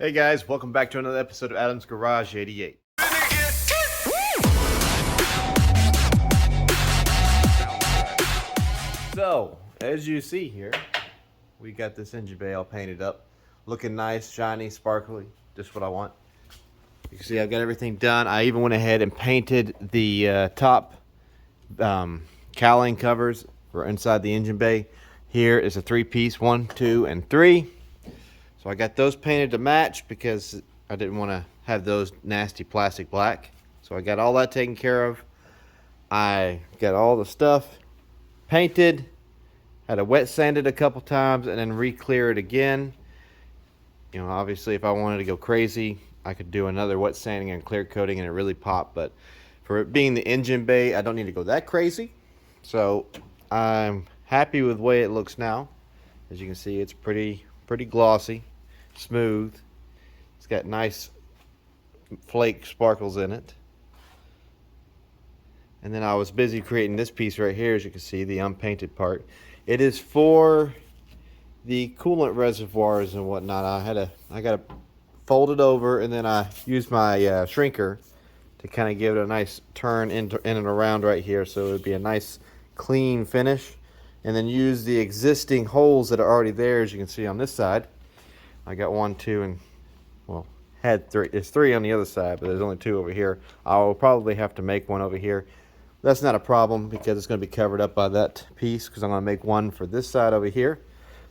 Hey guys, welcome back to another episode of Adam's Garage 88. So, as you see here, we got this engine bay all painted up. Looking nice, shiny, sparkly, just what I want. You can see I've got everything done. I even went ahead and painted the top cowling covers for inside the engine bay. Here is a 3-piece, 1, 2, and 3. So I got those painted to match because I didn't want to have those nasty plastic black. So I got all that taken care of. I got all the stuff painted, had to wet sand it a couple times and then re-clear it again. You know, obviously if I wanted to go crazy, I could do another wet sanding and clear coating and it really popped. But for it being the engine bay, I don't need to go that crazy. So I'm happy with the way it looks now. As you can see, it's pretty glossy, smooth. It's got nice flake sparkles in it. And then I was busy creating this piece right here, as you can see, the unpainted part. It is for the coolant reservoirs and whatnot. I got to fold it over, and then I use my shrinker to kind of give it a nice turn in and around right here, so it would be a nice clean finish. And then use the existing holes that are already there, as you can see on this side. I got 1, 2, and well, had 3. There's 3 on the other side, but there's only 2 over here. I'll probably have to make 1 over here. That's not a problem because it's going to be covered up by that piece, because I'm going to make 1 for this side over here.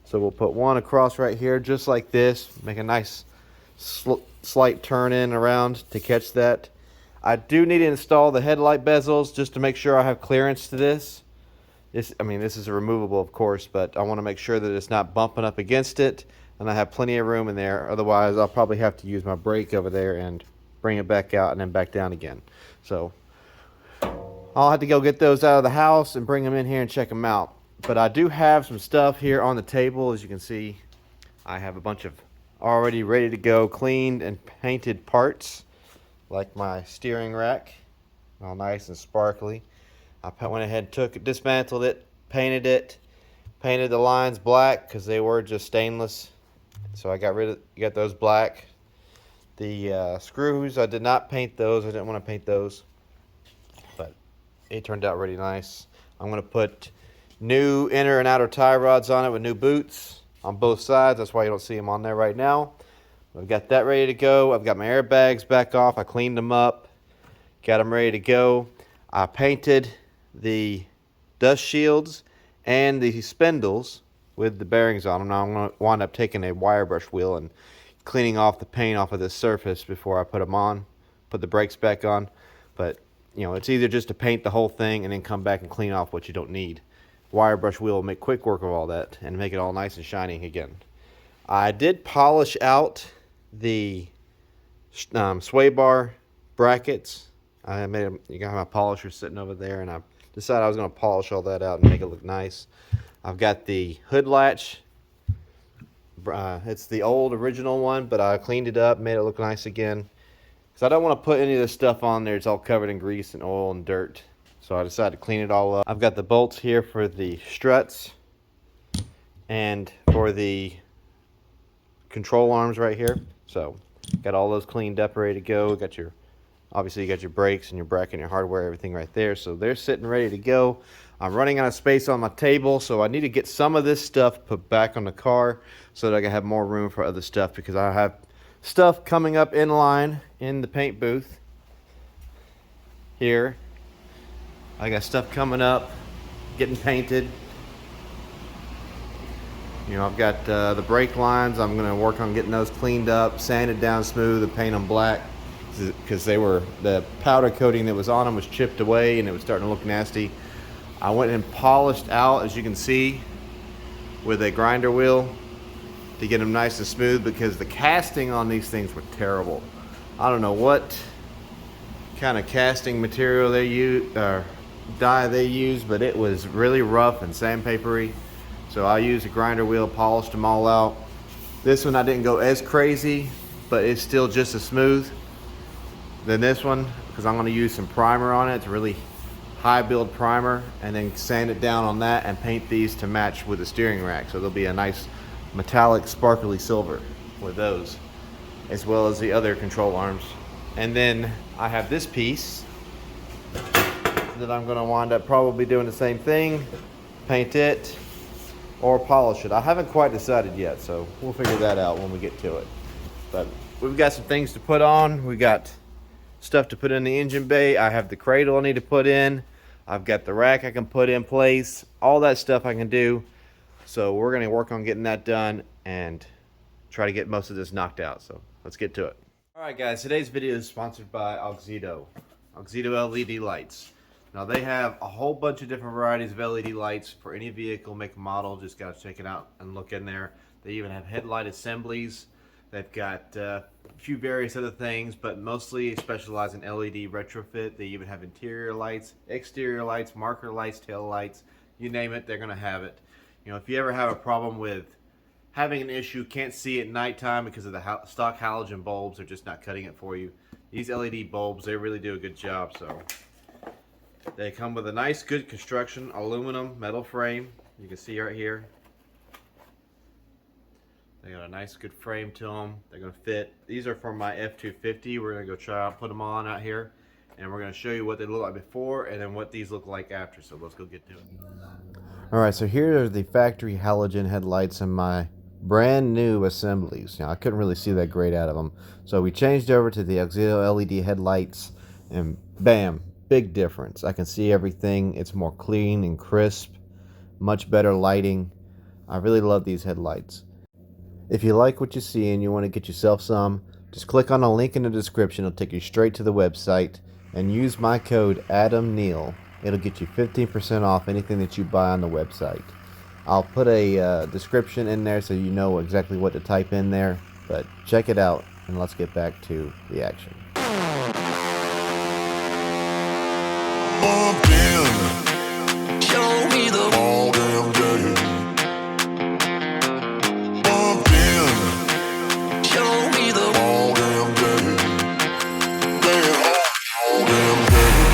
So we'll put 1 across right here, just like this. Make a nice slight turn in around to catch that. I do need to install the headlight bezels just to make sure I have clearance to this. This is removable, of course, but I want to make sure that it's not bumping up against it, and I have plenty of room in there. Otherwise, I'll probably have to use my brake over there and bring it back out and then back down again. So I'll have to go get those out of the house and bring them in here and check them out. But I do have some stuff here on the table. As you can see, I have a bunch of already ready to go cleaned and painted parts, like my steering rack, all nice and sparkly. I went ahead and dismantled it, painted the lines black because they were just stainless. So I got those black. The screws, I did not paint those. I didn't want to paint those, but it turned out really nice. I'm going to put new inner and outer tie rods on it with new boots on both sides. That's why you don't see them on there right now. I've got that ready to go. I've got my airbags back off. I cleaned them up, got them ready to go. I painted the dust shields and the spindles with the bearings on them. Now I'm going to wind up taking a wire brush wheel and cleaning off the paint off of this surface before I put them on, put the brakes back on. But you know, it's either just to paint the whole thing and then come back and clean off what you don't need. Wire brush wheel will make quick work of all that and make it all nice and shiny again. I did polish out the sway bar brackets. I made them. You got my polisher sitting over there, and I decided I was going to polish all that out and make it look nice. I've got the hood latch. It's the old original one, but I cleaned it up, made it look nice again. Because I don't want to put any of this stuff on there. It's all covered in grease and oil and dirt. So I decided to clean it all up. I've got the bolts here for the struts and for the control arms right here. So got all those cleaned up, ready to go. Obviously you got your brakes and your bracket and your hardware, everything right there. So they're sitting ready to go. I'm running out of space on my table, so I need to get some of this stuff put back on the car so that I can have more room for other stuff, because I have stuff coming up in line in the paint booth here. I got stuff coming up, getting painted. You know, I've got the brake lines. I'm going to work on getting those cleaned up, sanded down smooth, and paint them black, because the powder coating that was on them was chipped away and it was starting to look nasty. I went and polished out, as you can see, with a grinder wheel to get them nice and smooth, because the casting on these things were terrible. I don't know what kind of casting material they use, dye they use, but it was really rough and sandpapery. So I used a grinder wheel, polished them all out. This one I didn't go as crazy, but it's still just as smooth than this one, because I'm going to use some primer on it. It's a really high build primer, and then sand it down on that and paint these to match with the steering rack. So there'll be a nice metallic sparkly silver with those. as well as the other control arms. And then I have this piece that I'm going to wind up probably doing the same thing, paint it or polish it. I haven't quite decided yet, so we'll figure that out when we get to it. But we've got some things to put on. We got stuff to put in the engine bay. I have the cradle I need to put in. I've got the rack I can put in place. All that stuff I can do. So we're going to work on getting that done and try to get most of this knocked out. So let's get to it. Alright guys, today's video is sponsored by Auxito LED lights. Now they have a whole bunch of different varieties of LED lights for any vehicle, make, and model. Just gotta check it out and look in there. They even have headlight assemblies. They've got a few various other things, but mostly specialize in LED retrofit. They even have interior lights, exterior lights, marker lights, tail lights, you name it, they're gonna have it. You know, if you ever have a problem with having an issue, can't see at nighttime because of the stock halogen bulbs are just not cutting it for you, these LED bulbs, they really do a good job. So they come with a nice, good construction, aluminum metal frame. You can see right here. They got a nice, good frame to them. They're going to fit. These are for my F-250. We're going to go try out, put them on out here, and we're going to show you what they look like before and then what these look like after. So let's go get to it. Alright, so here are the factory halogen headlights in my brand new assemblies. Now, I couldn't really see that great out of them. So we changed over to the Auxito LED headlights, and bam, big difference. I can see everything. It's more clean and crisp, much better lighting. I really love these headlights. If you like what you see and you want to get yourself some, just click on a link in the description. It'll take you straight to the website, and use my code AdamNeil. It'll get you 15% off anything that you buy on the website. I'll put a description in there so you know exactly what to type in there, but check it out and let's get back to the action. Bumped in, show me the all damn day. Bumped in, show me the all damn day. Play it all damn day.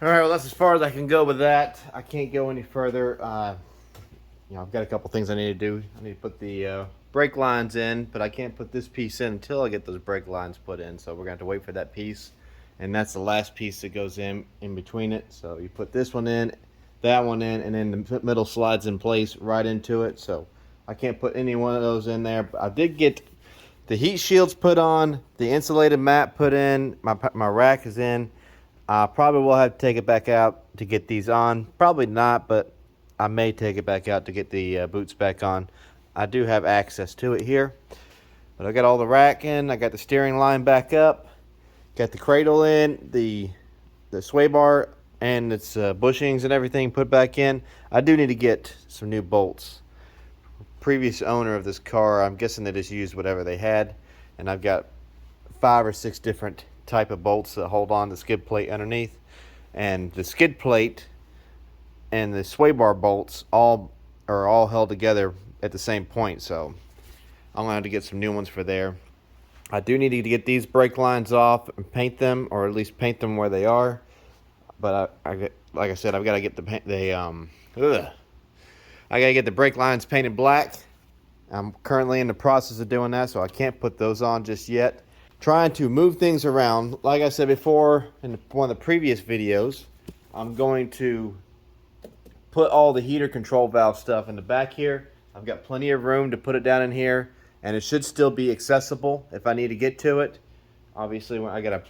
Alright, well that's as far as I can go with that. I can't go any further. You know, I've got a couple things I need to do. I need to put the brake lines in, but I can't put this piece in until I get those brake lines put in. So we're going to have to wait for that piece. And that's the last piece that goes in between it. So you put this one in, that one in, and then the middle slides in place right into it. So I can't put any one of those in there. But I did get the heat shields put on, the insulated mat put in, my rack is in. Probably will have to take it back out to get these on. Probably not, but I may take it back out to get the boots back on. I do have access to it here. But I got all the rack in. I got the steering line back up. Got the cradle in. The sway bar and its bushings and everything put back in. I do need to get some new bolts. Previous owner of this car, I'm guessing they just used whatever they had. And I've got 5 or 6 different type of bolts that hold on the skid plate underneath, and the skid plate and the sway bar bolts are all held together at the same point, so I'm gonna have to get some new ones for there. I do need to get these brake lines off and paint them, or at least paint them where they are. But like I said, I've got to get I got to get the brake lines painted black. I'm currently in the process of doing that, so I can't put those on just yet. Trying to move things around. Like I said before in one of the previous videos, I'm going to put all the heater control valve stuff in the back here. I've got plenty of room to put it down in here, and it should still be accessible if I need to get to it. Obviously, when I gotta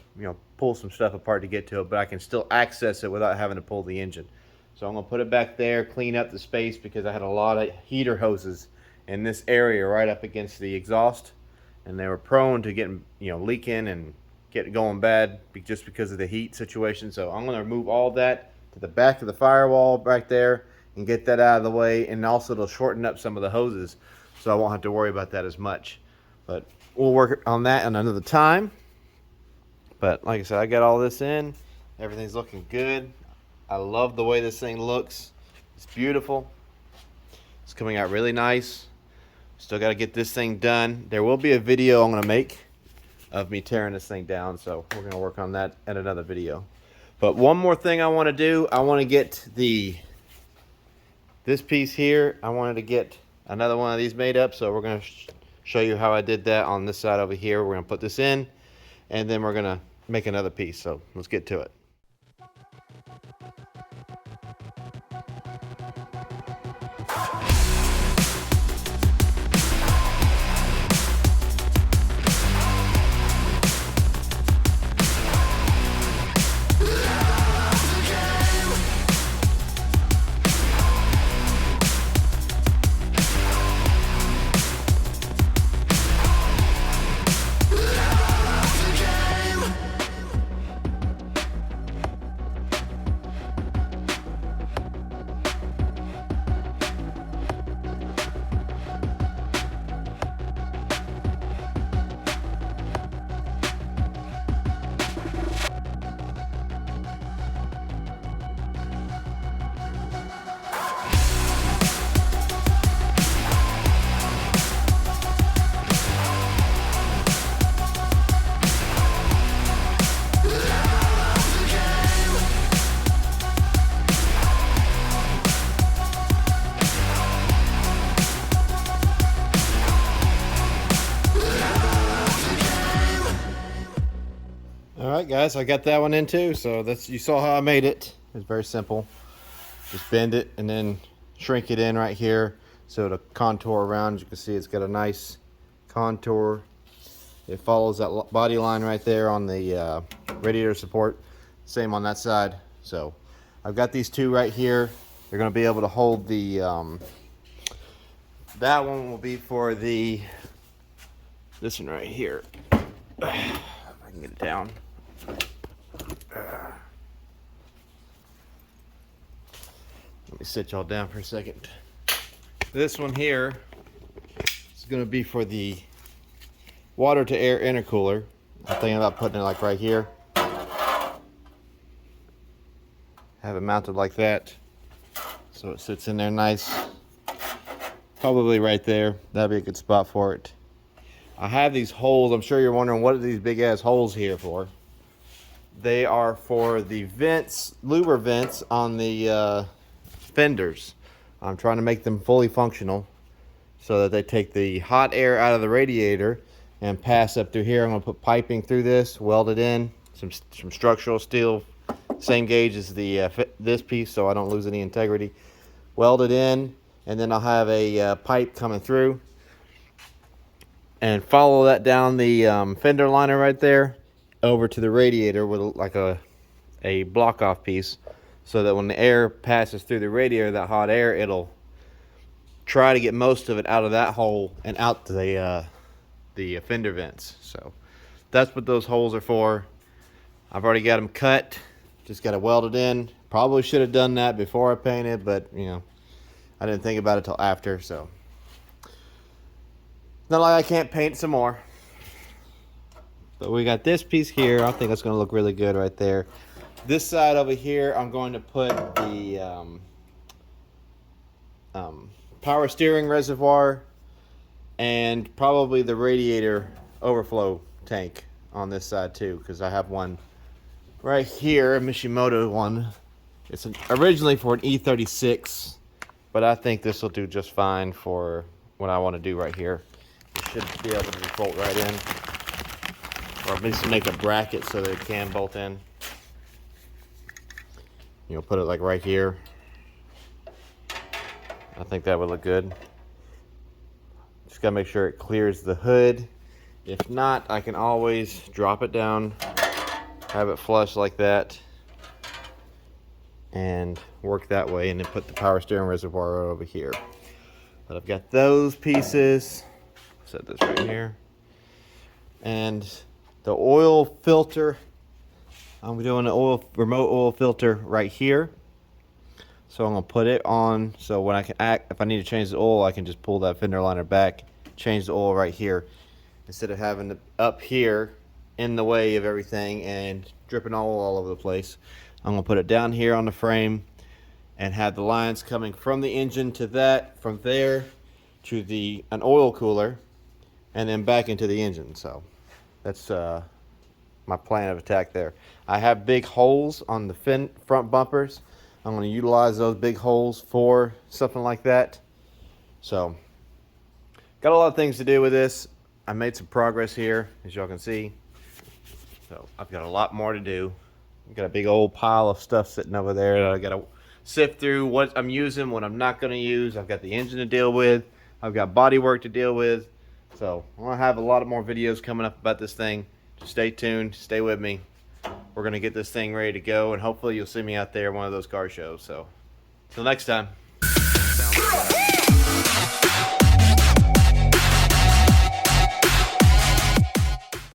pull some stuff apart to get to it, but I can still access it without having to pull the engine. So I'm gonna put it back there, clean up the space, because I had a lot of heater hoses in this area right up against the exhaust, and they were prone to getting leaking and getting going bad just because of the heat situation. So I'm gonna remove all that to the back of the firewall back there and get that out of the way, and also it'll shorten up some of the hoses, so I won't have to worry about that as much. But we'll work on that another time. But like I said, I got all this in. Everything's looking good. I love the way this thing looks. It's beautiful. It's coming out really nice. Still got to get this thing done. There will be a video I'm going to make of me tearing this thing down, so we're going to work on that in another video. But one more thing I want to do, I want to get this piece here, I wanted to get another one of these made up, so we're going to show you how I did that on this side over here. We're going to put this in, and then we're going to make another piece, so let's get to it. Alright guys, I got that one in too, so you saw how I made it. It's very simple. Just bend it and then shrink it in right here so it'll contour around. As you can see, it's got a nice contour. It follows that body line right there on the radiator support. Same on that side. So I've got these two right here. They're going to be able to hold the that one will be for this one right here. If I can get it down. Let me sit y'all down for a second. This one here is going to be for the water to air intercooler. I'm thinking about putting it like right here. Have it mounted like that so it sits in there nice. Probably right there. That'd be a good spot for it. I have these holes. I'm sure you're wondering, what are these big ass holes here for? They are for the vents, louver vents on the fenders. I'm trying to make them fully functional so that they take the hot air out of the radiator and pass up through here. I'm going to put piping through this, weld it in, some structural steel, same gauge as the this piece, so I don't lose any integrity. Weld it in, and then I'll have a pipe coming through and follow that down the fender liner right there over to the radiator with like a block off piece, so that when the air passes through the radiator, that hot air, it'll try to get most of it out of that hole and out to the fender vents. So that's what those holes are for. I've already got them cut, just got to weld it in. Probably should have done that before I painted, but I didn't think about it till after. So not like I can't paint some more. But we got this piece here. I think it's going to look really good right there. This side over here, I'm going to put the power steering reservoir and probably the radiator overflow tank on this side too, because I have one right here, a Mishimoto one. It's originally for an E36, but I think this will do just fine for what I want to do right here. It should be able to just bolt right in, or at least make a bracket so that it can bolt in. You know, put it like right here. I think that would look good. Just gotta make sure it clears the hood. If not, I can always drop it down, have it flush like that, and work that way, and then put the power steering reservoir over here. But I've got those pieces. Set this right here. And the oil filter, I'm doing an remote oil filter right here. So I'm gonna put it on, so when if I need to change the oil, I can just pull that fender liner back, change the oil right here, instead of having it up here in the way of everything and dripping oil all over the place. I'm gonna put it down here on the frame and have the lines coming from the engine to that, from there to an oil cooler, and then back into the engine. So that's my plan of attack there. I have big holes on the front bumpers. I'm going to utilize those big holes for something like that. So, got a lot of things to do with this. I made some progress here, as y'all can see. So, I've got a lot more to do. I've got a big old pile of stuff sitting over there that I got to sift through what I'm using, what I'm not going to use. I've got the engine to deal with. I've got body work to deal with. So, I'm going to have a lot more videos coming up about this thing. Just stay tuned. Stay with me. We're going to get this thing ready to go, and hopefully you'll see me out there at one of those car shows. So, till next time.